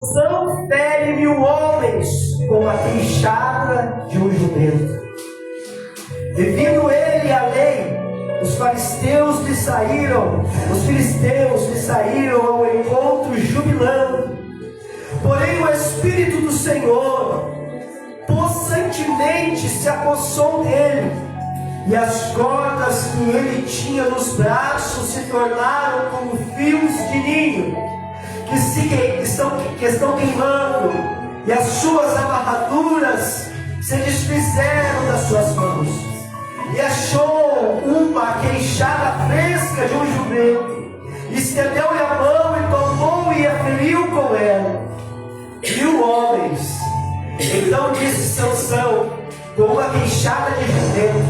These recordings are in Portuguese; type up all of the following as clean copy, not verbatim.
Sansão fere 1000 homens com a queixada de um jumento. Devido ele à lei, os filisteus lhe saíram ao encontro jubilando. Porém o Espírito do Senhor possantemente se apossou dele, e as cordas que ele tinha nos braços se tornaram como fios de ninho que estão queimando, e as suas amarraduras se desfizeram das suas mãos. E achou uma queixada fresca de um jumento, estendeu-lhe a mão e tomou e a feriu com ela 1000 homens. Então disse Sansão, com uma queixada de jumento,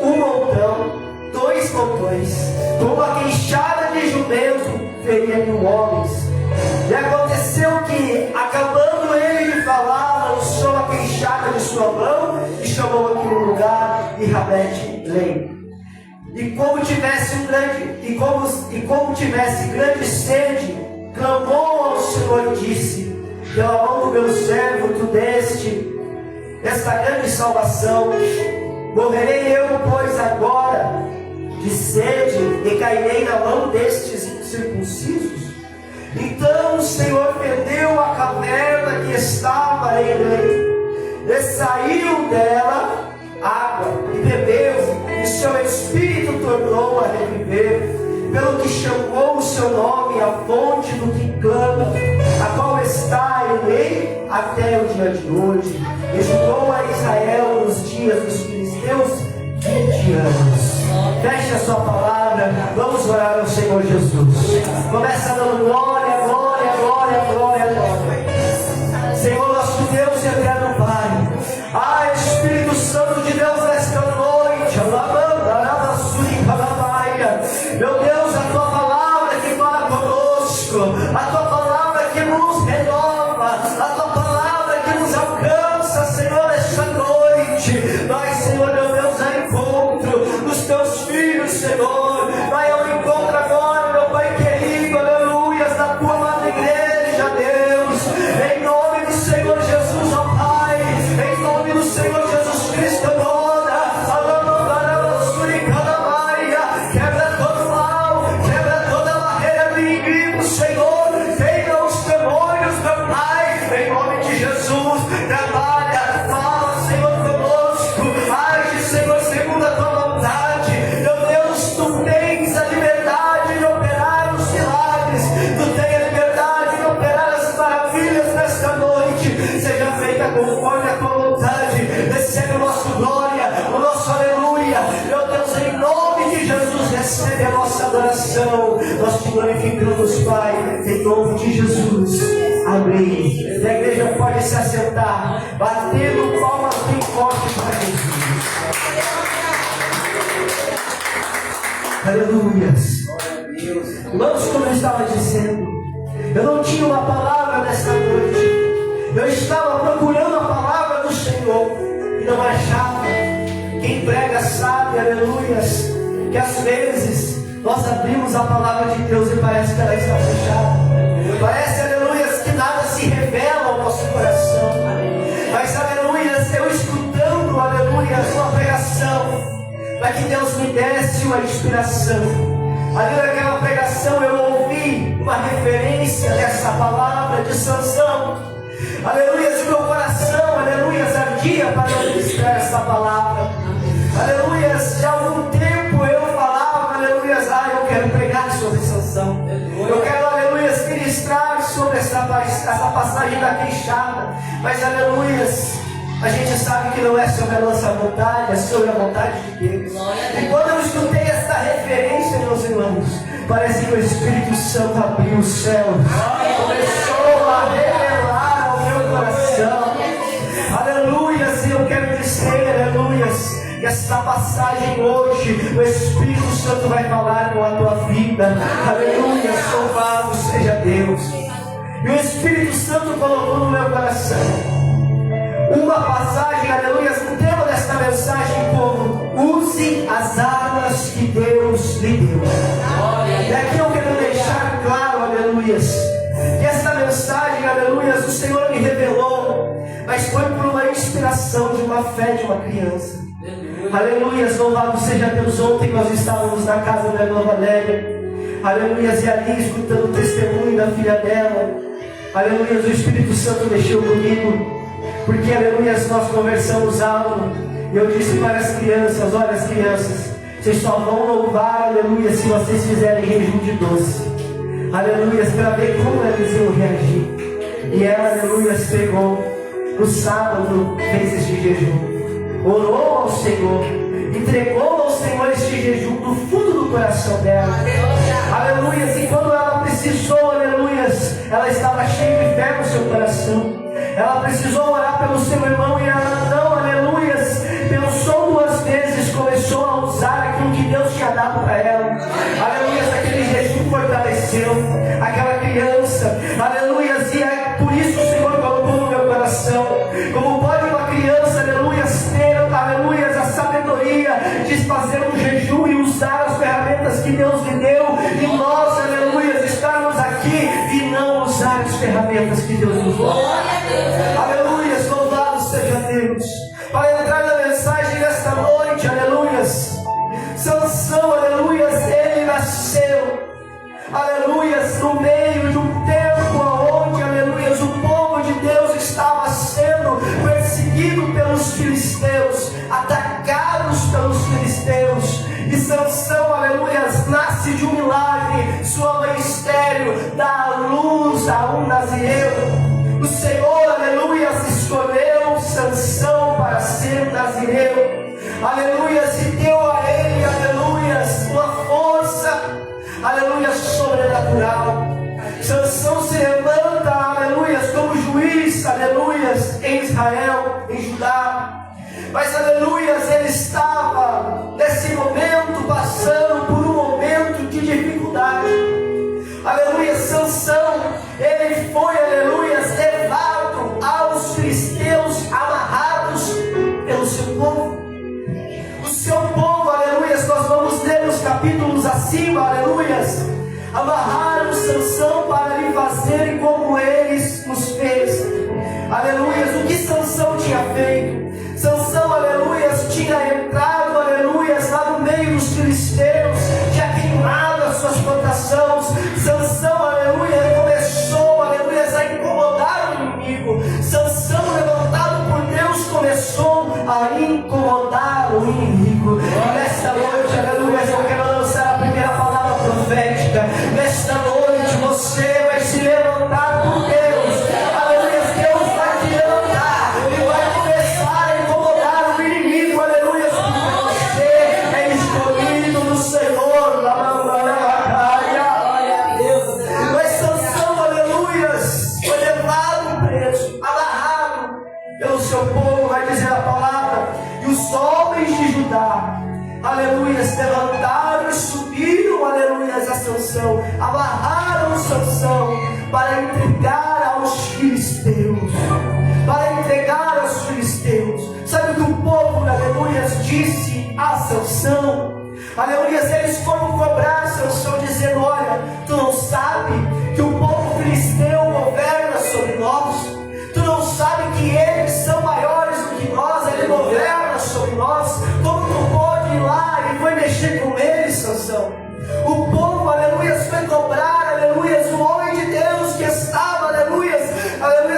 1 montão, 2 montões, com uma queixada de jumento, feria 1000 homens. E aconteceu que, acabando ele de falar, lançou a queixada de sua mão e chamou aquele lugar Irabete-Leim. E como tivesse grande sede, clamou ao Senhor e disse: pela mão do meu servo tu deste esta grande salvação. Morrerei eu, pois, agora de sede e cairei na mão destes incircuncisos? Então o Senhor fendeu a caverna que estava em Leim, e saiu dela água, e bebeu, e seu espírito tornou a reviver, pelo que chamou o seu nome a fonte do que clama, a qual está em Leim até o dia de hoje. E julgou a Israel nos dias dos filisteus 20 anos. Feche a sua palavra, vamos orar ao Senhor Jesus. Começa dando glória, glória, glória, glória, glória. Senhor nosso Deus e eterno Pai, Espírito Santo de Deus, nesta noite, meu Deus, a tua palavra que fala conosco, a tua palavra que nos renova, a tua palavra que nos alcança, Senhor, esta noite. Vai, Senhor, meu Deus, ao encontro dos teus filhos, Senhor. Vai ao encontro agora, meu Pai querido, aleluias, da tua amada igreja, Deus. Em nome do Senhor Jesus, ó Pai, em nome do Senhor Jesus Cristo, agora. Quebra todo mal, quebra toda barreira do inimigo, Senhor. Venha os demônios, meu Pai, em nome de Jesus. Trabalha, fala, Senhor, conosco. Age, Senhor, segundo a tua vontade. Meu Deus, tu tens a liberdade de operar os milagres, tu tens a liberdade de operar as maravilhas nesta noite. Seja feita conforme a tua vontade. Recebe o nosso glória, o nosso aleluia. Meu Deus, em nome de Jesus, recebe a nossa adoração. Nós te glorificamos, Pai, em nome de Jesus. Amém. E a igreja pode se assentar, batendo palmas bem forte para Jesus. Aleluias. Irmãos, como eu estava dizendo, eu não tinha uma palavra nesta noite. Eu estava procurando a palavra do Senhor e não achava. Quem prega sabe, aleluias, que às vezes nós abrimos a palavra de Deus e parece que ela está fechada. Parece, aleluias, que nada se revela ao nosso coração. Mas, aleluias, eu escutando, aleluias, uma pregação, para que Deus me desse uma inspiração. Ali naquela pregação eu ouvi uma referência dessa palavra de Sansão. Aleluias, meu coração, aleluias, ardia para ministrar essa palavra. Aleluias, de algum tempo eu falava, aleluias, eu quero pregar sobre Sansão. Eu quero, aleluias, ministrar sobre essa passagem da queixada. Mas, aleluias, a gente sabe que não é sobre a nossa vontade, é sobre a vontade de Deus. E quando eu escutei essa referência, meus irmãos, parece que o Espírito Santo abriu o céu, começou a revelar ao meu coração. Aleluias, e eu quero dizer, aleluias, que essa passagem hoje, o Espírito Santo vai falar com a tua vida. Aleluia, louvado seja Deus. E o Espírito Santo colocou no meu coração uma passagem, aleluia, o tema desta mensagem como: use as armas que Deus lhe deu. E aqui eu quero deixar claro, aleluia, que esta mensagem, mas foi por uma inspiração de uma fé de uma criança. Aleluias, louvado seja Deus. Ontem nós estávamos na casa da irmã Valéria, aleluias, e ali escutando o testemunho da filha dela. Aleluias, o Espírito Santo mexeu comigo, porque aleluias, nós conversamos algo, e eu disse para as crianças: olha, as crianças, vocês só vão louvar, aleluia, se vocês fizerem jejum de doce. Aleluia, para ver como eles iam reagir. E ela, aleluia, pegou no sábado, fez este jejum, orou ao Senhor, entregou ao Senhor este jejum do fundo do coração dela. Aleluia, e quando ela precisou, aleluia, ela estava cheia de fé no seu coração. Ela precisou orar pelo seu irmão e ela não, aleluia, pensou duas vezes, começou a usar aquilo que Deus tinha dado para ela. Aleluia, aquele jejum fortaleceu aquela criança. Aleluia, e é por isso o Senhor colocou no meu coração. Como pode uma criança, aleluia, ter, aleluia, a sabedoria de fazer um jejum e usar as ferramentas que Deus lhe deu, e nós, aleluia, estarmos aqui e não usar as ferramentas que Deus nos deu. Aleluia, louvado seja Deus. Para entrar na mensagem desta noite, aleluia, Sansão, aleluia, ele nasceu, aleluia, no meio de um tempo onde, aleluia, o povo de Deus estava sendo perseguido pelos filisteus, atacados pelos filisteus. E Sansão, aleluia, nasce de um milagre. Sua mãe estéril dá à luz a um nazireu. O Senhor, aleluia, escolheu Sansão para ser nazireu. Aleluia, e deu a ele, aleluia, uma força, aleluia, sobrenatural. Sansão se levanta, aleluia, como juiz, aleluia, em Israel, em Judá. Mas, aleluia, ele estava nesse momento passando por um momento de dificuldade. Aleluia, Sansão, ele foi, aleluia, levado aos filisteus, amarrados pelo seu povo. O seu povo, aleluia, nós vamos ler nos capítulos acima, aleluia, amarraram Sansão para lhe fazerem como eles nos fez. Aleluia, o que Sansão tinha feito? Sansão, aleluia, tinha entrado, aleluia, lá no meio dos filisteus, tinha queimado as suas plantações. Sansão, aleluia, começou, aleluia, a incomodar o inimigo. Sansão, levantado por Deus, começou a incomodar o inimigo. E nesta noite, aleluia, eu quero lançar a primeira palavra profética. Nesta noite você vai se levantar por Deus. Aleluia, Deus vai te levantar e vai começar a incomodar o inimigo. Aleluia, porque você é escolhido do Senhor. Mas Sansão, aleluia, foi levado preso, amarrado pelo seu povo, vai dizer a palavra. E os homens de Judá, aleluia, se levantaram e subiram, aleluia, a Sansão, amarraram Sansão para entregar aos filisteus. Para entregar aos filisteus. Sabe o que o povo, aleluia, disse a Sansão? Aleluia, eles foram cobrar Sansão dizendo: olha, tu não sabe que o povo filisteu governa sobre nós? Tu não sabe que eles são maiores do que nós? Ele governa sobre nós. Como tu pode ir lá e foi mexer com eles, Sansão? O povo, aleluia, foi cobrar, aleluia, o homem de Deus que estava, aleluia,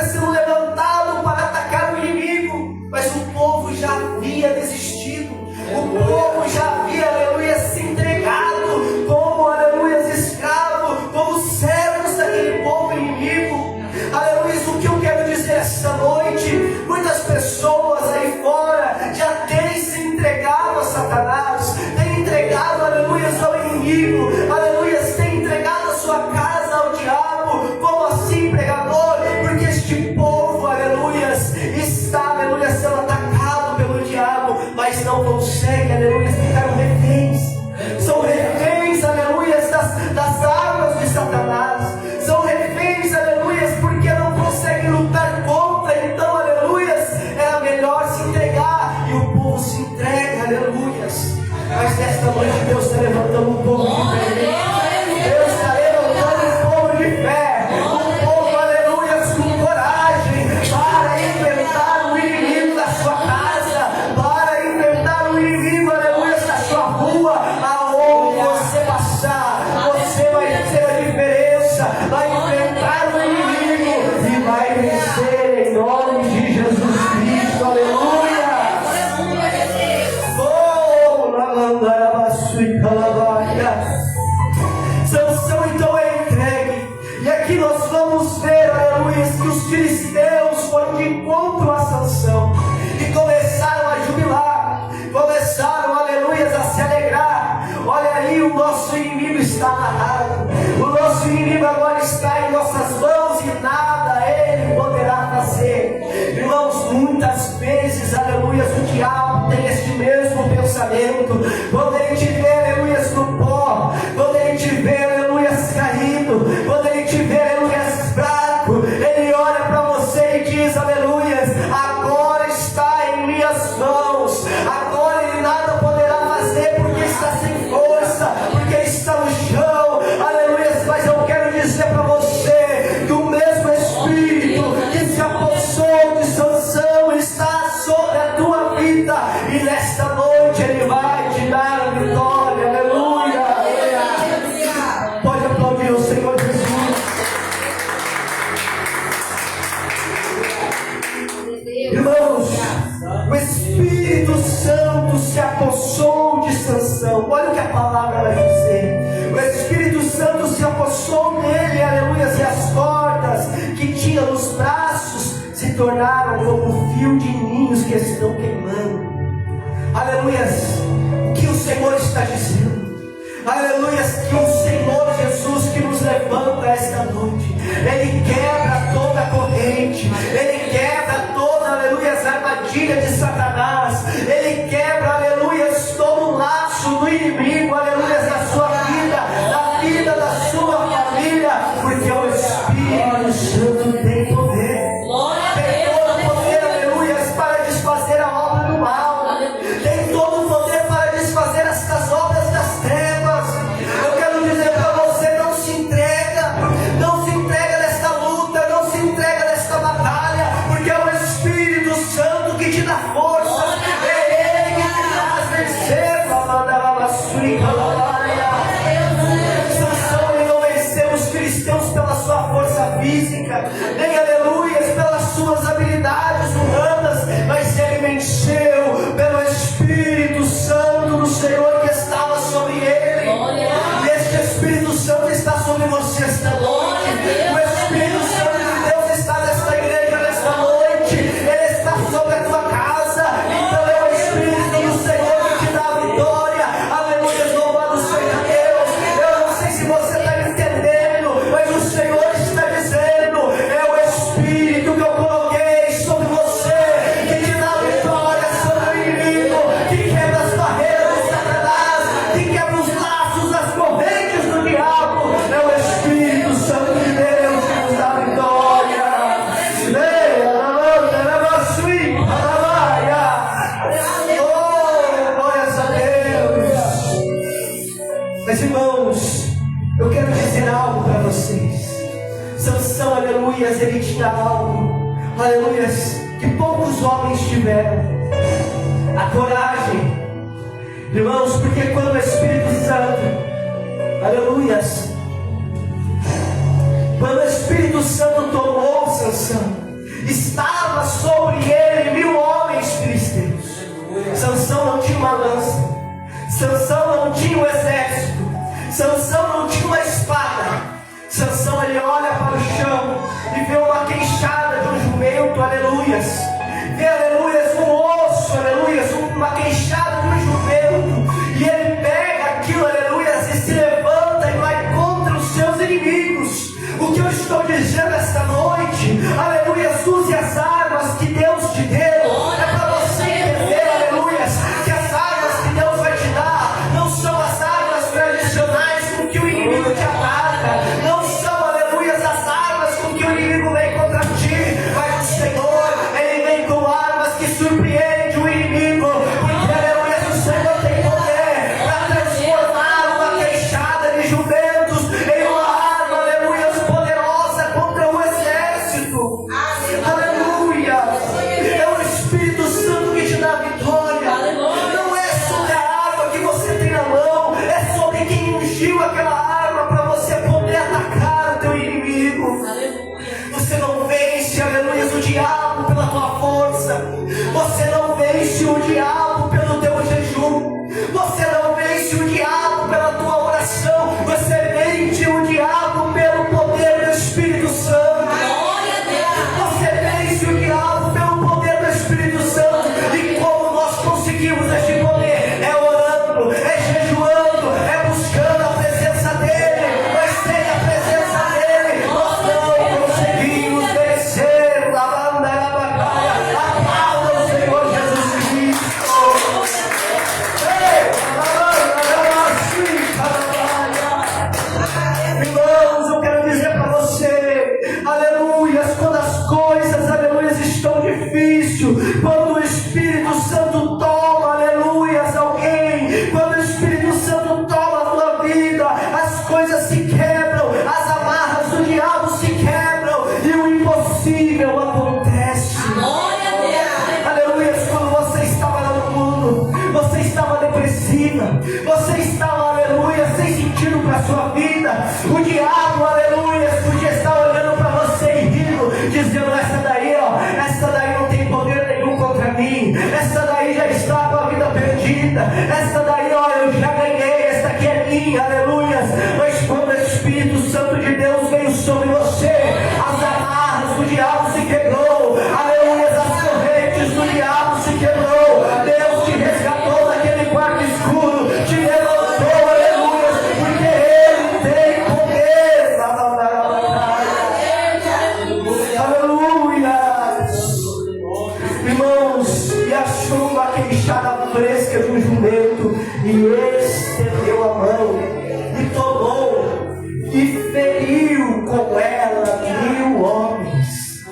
sendo levantado para atacar o inimigo. Mas o povo já havia desistido. O povo já havia, aleluia, se entregado como, aleluia, escravo, como servos daquele está amarrado. O nosso inimigo agora está em nossas mãos e nada ele poderá fazer. Irmãos, muitas vezes, aleluia, o diabo tem este mesmo pensamento. Quando ele te vê, aleluia, no pó, quando ele te vê, aleluia, caído, quando ele te vê, aleluia, fraco, ele olha para você e diz, aleluia, agora está em minhas mãos, agora ele nada poderá fazer porque está sem força, porque está no chão, aleluia. Mas eu quero dizer para você que o mesmo Espírito que se apossou de Sansão está sobre a tua vida, e nesta noite ele vai te dar a vitória, aleluia. Pode aplaudir o Senhor Jesus. Irmãos, o Espírito Santo se apossou de Sansão. Olha o que a palavra vai dizer. O Espírito Santo se apossou dele, aleluia, e as cordas que tinha nos braços se tornaram como fio de ninhos que estão queimando. Aleluia, o que o Senhor está dizendo? Aleluia, que o Senhor Jesus que nos levanta esta noite, Ele quebra toda a corrente, Ele quebra toda, aleluia, a armadilha de Satanás, Ele quebra, aleluia, todo o laço do inimigo, aleluia, da sua vida, da vida da sua família, porque o Espírito Santo tem poder, tem todo o poder, aleluia, para desfazer a obra do mal, tem todo o poder para desfazer estas obras das trevas. Eu quero dizer para você, não se entrega nesta luta, não se entrega nesta batalha, porque é o Espírito Santo que te dá força, é Ele que te faz vencer. Sansão, ele não venceu os filisteus pela sua força física, nem aleluia, pelas suas habilidades humanas, mas ele venceu pelo Espírito Santo do Senhor que estava sobre ele. E este Espírito Santo está sobre você esta noite. O Espírito Santo de Deus está nesta igreja nesta noite. Ele está sobre a tua casa. Então é o Espírito do Senhor que te dá a vitória. Aleluia, louvado seja Deus. Eu não sei se você está entendendo, mas o Senhor está dizendo, é o Espírito que eu coloquei sobre você, que te dá a vitória sobre o inimigo, que quebra as barreiras de Satanás, que quebra os laços, as correntes do diabo. É o Espírito Santo de Deus que nos dá a vitória. Oh, glórias a Deus. Mas irmãos, eu quero dizer algo para vocês. Sansão, aleluias, ele tinha algo, aleluias, que poucos homens tiveram: a coragem. Irmãos, porque quando o Espírito Santo, aleluias, quando o Espírito Santo tomou Sansão, estava sobre ele 1000 homens filisteus. Sansão não tinha uma lança, Sansão não tinha um exército, Sansão não tinha uma espada. Sansão, ele olha para o chão e vê uma queixada de um jumento, aleluias, vê, aleluias, um osso, aleluias, uma queixada de um jumento, e ele pega aquilo, aleluias, e se levanta e vai contra os seus inimigos. O que eu estou dizendo esta noite, aleluias, use as armas que Deus te deu. É para você entender, aleluias, que as armas que Deus vai te dar não são as armas tradicionais com que o inimigo te ataca, não são, aleluias, as armas com que o inimigo vem contra ti, mas o Senhor, Ele vem com armas que surpreendem o inimigo, porque, aleluias, o Senhor tem poder para transformar uma queixada de jumentos em uma arma, aleluias, poderosa contra o exército. Aleluia! É o Espírito Santo que te dá a vitória. Não é sobre a arma que você tem na mão, é sobre quem ungiu aquela arma para você poder atacar o teu inimigo. Você não vence, aleluia, o diabo pela tua força, você não vence o diabo pelo teu jejum, você não vence o diabo pela tua oração, você vence o diabo pelo poder do Espírito Santo. Você vence o diabo pelo poder do Espírito Santo. E como nós conseguimos este poder? É orando, é jejuando, é buscando a presença dele. impossível acontece. Aleluia, quando você estava lá no mundo, você estava depressiva, você estava, aleluia, sem sentido para a sua vida. O diabo, aleluia, podia estar olhando para você e rindo, dizendo: essa daí, ó, essa daí não tem poder nenhum contra mim, essa daí já está com a vida perdida, essa daí, ó, eu já ganhei, essa aqui é minha, aleluia. Mas quando o Espírito Santo de Deus veio sobre você, as amarras do diabo se quebrou, aleluia, as correntes do diabo se quebrou, Deus te resgatou daquele quarto escuro, te levantou, aleluia, porque Ele tem poder, aleluia. Irmãos, e achou a queixada fresca de um jumento, e estendeu a mão, e tomou, e feriu com ela 1000 homens.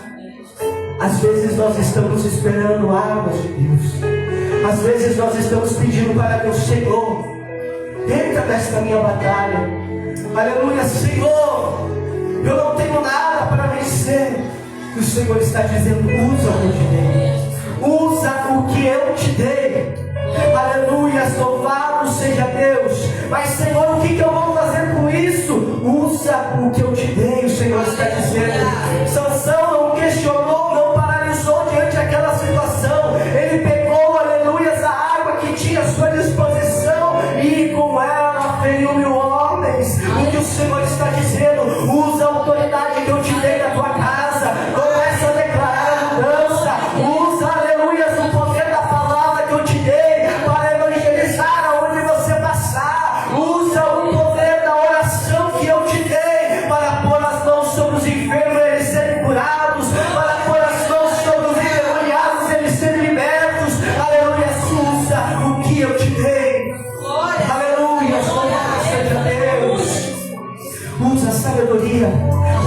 Às vezes nós estamos esperando águas de Deus, às vezes nós estamos pedindo para Deus: Senhor, entra nesta minha batalha, aleluia, Senhor, eu não tenho nada para vencer. E o Senhor está dizendo: usa o que eu te dei, usa o que eu te dei, aleluia, louvado seja Deus. Mas Senhor, o que eu vou fazer com isso? Usa o que eu te dei, o Senhor está dizendo. Sansão não questionou, não paralisou diante daquela situação, ele pegou, aleluia, a água que tinha à sua disposição, e com ela feriu 1000 homens. O que o Senhor está dizendo: usa a autoridade que eu te dei na tua casa, começa a declarar a mudança, usa, aleluia, o poder da palavra que eu te dei para evangelizar aonde você passar, usa o poder da oração que eu te dei para pôr as mãos sobre os enfermos e eles serem curados, para pôr as mãos sobre os endemoniados e eles serem libertos, aleluia, usa o que eu te dei, aleluia, louvado seja Deus. Usa a sabedoria,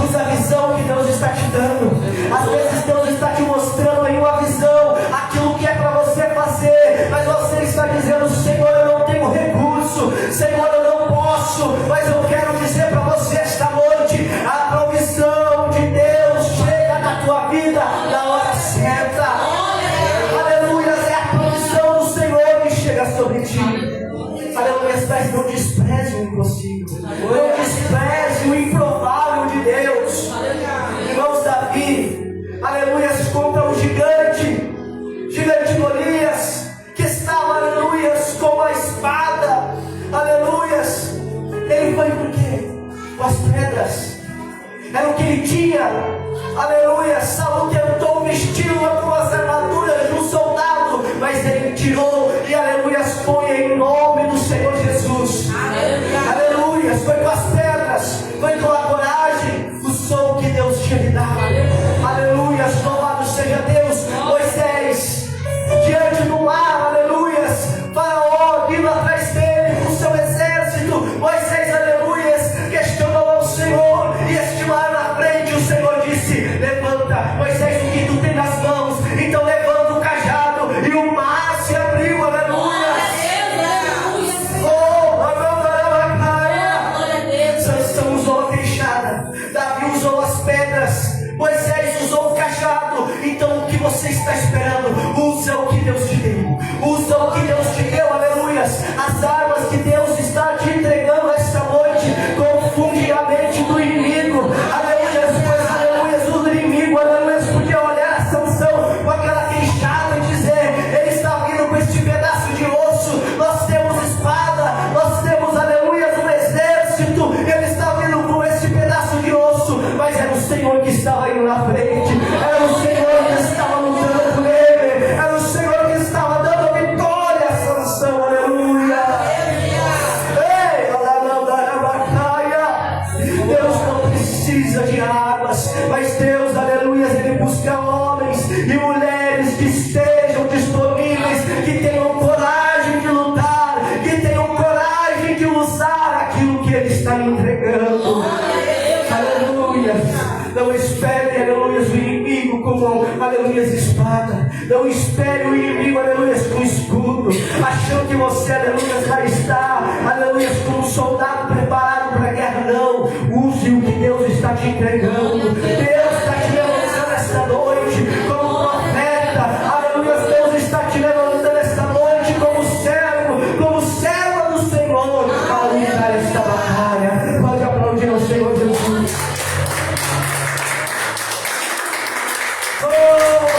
usa a visão que Deus está te dando. Às vezes Deus está te mostrando em uma visão aquilo que é para você fazer, mas você está dizendo: Senhor, eu não tenho recurso, Senhor, eu não posso. Mas eu quero dizer para você esta noite: a provisão de Deus chega na tua vida na hora certa. Aleluia, é a provisão do Senhor que chega sobre ti. Aleluia, mas não despreze o impossível, não despreze o improvável de Deus. Irmãos, Davi, aleluia, contra o gigante Golias, que estava, aleluia, com a espada, aleluia, ele foi com o quê? Com as pedras, era o que ele tinha, aleluia. Saul tentou vesti-lo com as armaduras de um soldado, mas ele tirou e, aleluia, foi em nome do Senhor Jesus, aleluia, foi com as pedras, foi com a coragem, o som que Deus tinha lhe dado, aleluia, louvado seja Deus. Moisés, diante do mar, aleluia, Faraó vindo atrás dele com seu exército, Moisés, aleluia, questionou ao Senhor, e este mar na frente, o Senhor disse: levanta, Moisés, o que tu tem nas mãos, então levanta o cajado, e o mar se abriu, aleluia. Sansão usou a queixada, Davi usou as pedras, Moisés usou o cajado. Então o que você está esperando? Usa o que Deus te deu, usa o que Deus te deu, aleluia. As armas que Deus está te entregando esta noite, confunde a mente do inimigo, aleluia. Pois, aleluia, o inimigo, aleluia, podia olhar a Sansão com aquela queixada e dizer: ele está vindo com este pedaço de osso, nós temos espada, nós temos, aleluia, um exército, ele está vindo com este pedaço de osso. Mas era o Senhor que estava indo na frente, era o Senhor que estava lutando por ele, era o Senhor que estava dando vitória a Sansão, aleluia. Ei, Deus não precisa de armas, mas Deus, aleluia, ele busca homens e mulheres que estejam disponíveis, que tenham coragem de lutar, que tenham coragem de usar aquilo que ele está lhe entregando, aleluia. Não espere, aleluia, o inimigo com, aleluia, espada. Não espere o inimigo, aleluia, com escudo, achando que você, aleluia, vai estar, aleluia, como um soldado preparado para a guerra. Não, use o que Deus está te entregando. Deus está te levantando Oh,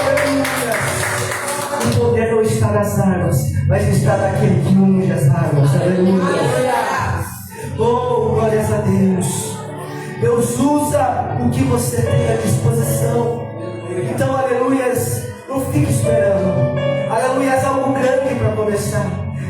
aleluia. O poder não está nas águas, mas está naquele que unge as águas. Aleluia. Oh, glórias a Deus. Deus usa o que você tem à disposição. Então, aleluias, não fique esperando. Aleluias, algo grande para começar.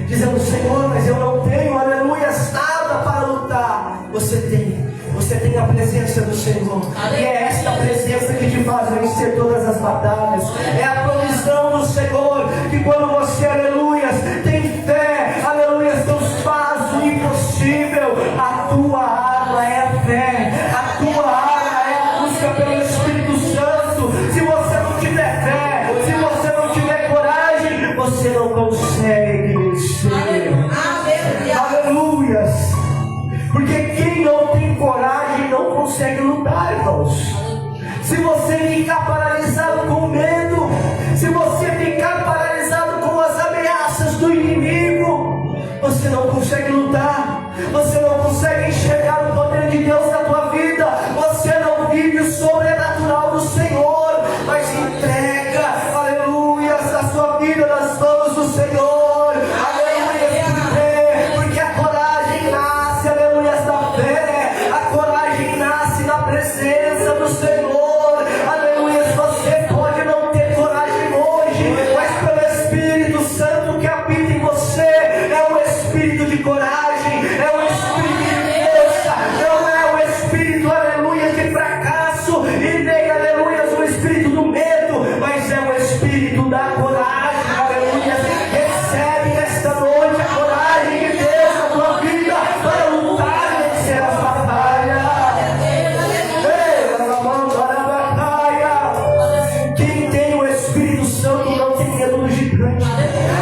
Dizendo, Senhor, mas eu não tenho, aleluias, nada para lutar. Você tem a presença do Senhor. E é esta presença que te faz vencer todas as batalhas. É a provisão do Senhor, que quando você, aleluias, tem fé, aleluias, Deus faz o impossível. A tua arma é a fé. A tua arma é a busca pelo Espírito Santo. Se você não tiver fé, se você não tiver coragem, você não consegue vencer. Aleluias. Porque quem não tem coragem não consegue lutar, irmãos. Se você ficar paralisado com medo, se você ficar paralisado com as ameaças do inimigo, você não consegue lutar, você não consegue enxergar o poder de Deus na tua vida, você não vive o sobrenatural do Senhor, mas entrega, aleluia, a sua vida nas mãos do Senhor, aleluia, porque a coragem nasce, aleluia, da fé, a coragem nasce na presença do Senhor, aleluia. Você pode não ter coragem hoje, mas pelo Espírito Santo que habita em você, é um espírito de coragem, é um espírito de força, não é um espírito, aleluia, de fracasso e nem, aleluia, o espírito do medo, mas é um espírito da coragem, aleluia. Recebe nesta noite a coragem de Deus na tua vida para lutar e vencer as batalhas. Quem tem o Espírito Santo não tem medo do gigante.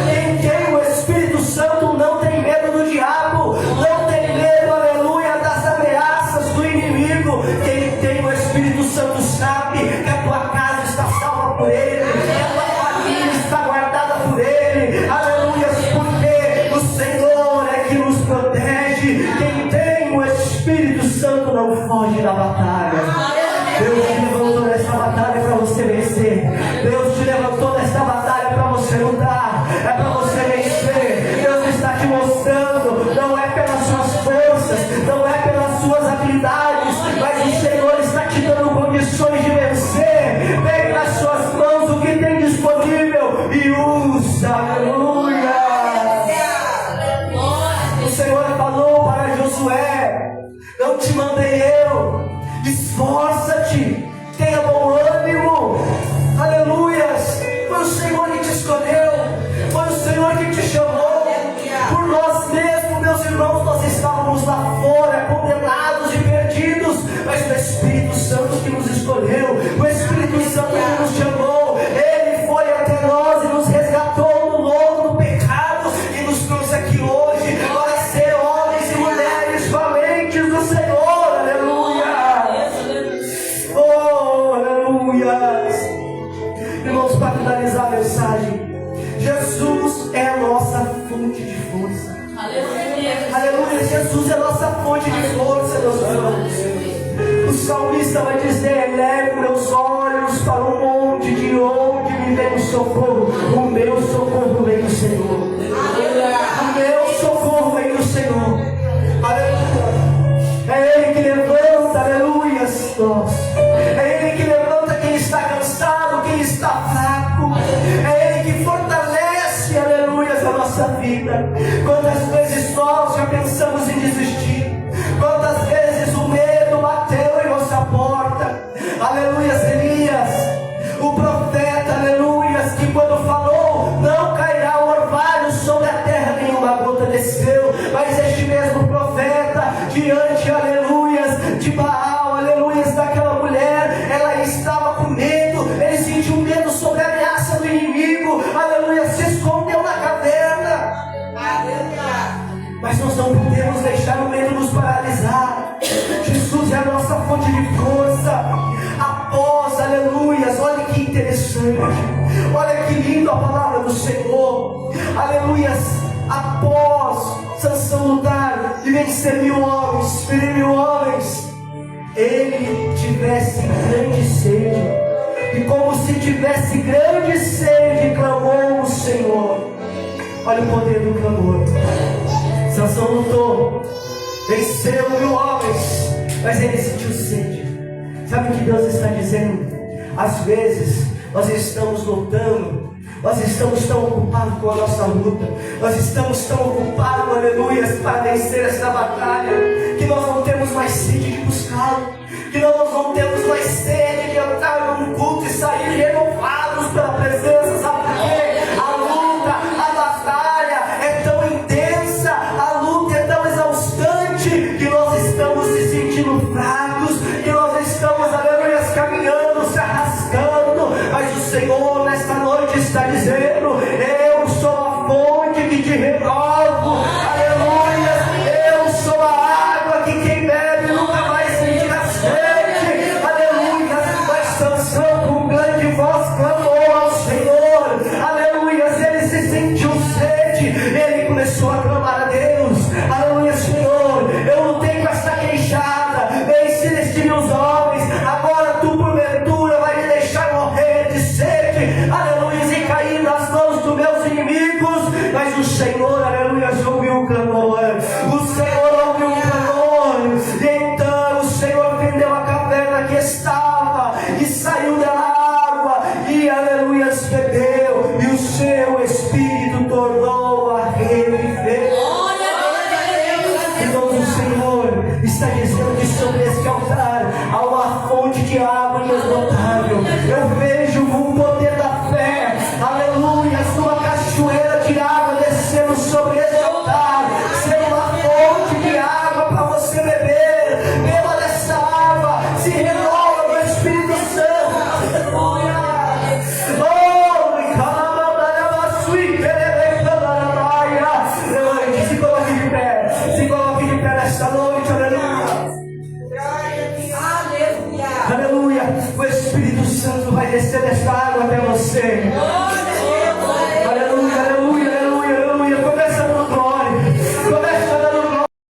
Quem tem o Espírito Santo não tem medo do diabo, não tem medo, aleluia, das ameaças do inimigo. Quem tem o Espírito Santo sabe que a tua casa está salva por Ele, que a tua família está guardada por Ele, aleluia, porque o Senhor é que nos protege. Quem tem o Espírito Santo não foge da batalha. Deus te levantou nessa batalha para você vencer. Deus te levantou nessa batalha para você lutar, é para você vencer. Deus está te mostrando, não é pelas suas forças, não é pelas suas habilidades, mas o Senhor está te dando condições de vencer. Pega nas suas mãos o que tem disponível e usa, aleluia. O Senhor falou para Josué: não te mandei eu, esforça-te, tenha bom ânimo, aleluias. Foi o Senhor que te escolheu, foi o Senhor que te chamou. Por nós mesmos, meus irmãos, nós estávamos lá fora, condenados e perdidos, mas o Espírito Santo que nos escolheu, o Espírito Santo que nos chamou, Ele foi até nós e nos resgatou no lodo do pecado e nos trouxe aqui hoje para ser homens e mulheres valentes do Senhor, aleluia. Oh, aleluia. Irmãos, para finalizar a mensagem, Jesus é a nossa fonte de força. Aleluia, Jesus é a nossa fonte de força, meus irmãos. O salmista vai dizer: elevo meus olhos para o monte, de onde me vem o socorro. O meu socorro vem do Senhor. O meu socorro vem do Senhor. Aleluia. É Ele que levanta, aleluia, nós. É Ele que levanta quem está cansado, quem está fraco. É Ele que fortalece, aleluia, a nossa vida. Quantas vezes nós já pensamos em desistir? Quantas vezes o medo bateu em nossa porta? Aleluia, Elias, o profeta, aleluia, que quando falou: não cairá o orvalho sobre a terra, nenhuma gota desceu. Mas este mesmo profeta, diante, aleluia, de Baal, aleluia, daquela mulher, ela estava com medo, ele sentiu medo sobre a ameaça do inimigo, aleluia, se escondeu na caverna. Mas nós não podemos deixar o medo nos paralisar. Jesus é a nossa fonte de força. Após, aleluia, olha que interessante, olha que lindo a palavra do Senhor, aleluia. Após Sansão lutar e vencer 1000 homens, ferir 1000 homens, ele tivesse grande sede, e como se tivesse grande sede, clamou o Senhor. Olha o poder do clamor. Sansão lutou, venceu 1000 homens, mas ele sentiu sede. Sabe o que Deus está dizendo? Às vezes nós estamos lutando, nós estamos tão ocupados com a nossa luta, nós estamos tão ocupados, aleluia, para vencer essa batalha, que nós não temos mais sede de buscá-lo, que nós não temos mais sede de entrar num culto e sair renovados pela presença. Sabe por quê? A luta, a batalha é tão intensa, a luta é tão exaustante, que nós estamos se sentindo fracos, que nós estamos, aleluia, caminhando, se arrastando, mas o Senhor nesta noite está dizendo: eu sou a fonte que te renovo, aleluia, eu sou a água que quem bebe nunca vai sentir a sede, aleluia. Mas Sansão com grande voz clamou ao Senhor, aleluia, ele se sentiu sede, ele começou a clamar a Deus, aleluia. Senhor, eu lutei com essa queixada, venci neste 1000 homens, agora tu porventura vai me deixar morrer de sede, aleluia, e cair nas mãos dos meus inimigos. Mas o Senhor, aleluia, ouviu o clamor, o Senhor ouviu o clamor, e então o Senhor fendeu a caverna que estava, e saiu da água, e aleluia, bebeu, e o seu espírito tornou a reviver. Então o Senhor está dizendo que sobre este altar há uma fonte de água inesgotável. Eu vejo o poder da fé, aleluia, uma cachoeira de água descendo sobre este altar, sendo uma fonte de água para você beber. Beba dessa água, se renova no Espírito Santo, aleluia. Levante, se coloque de pé, se coloque de pé nesta noite, aleluia. Aleluia, o Espírito Santo vai descer desta água até você.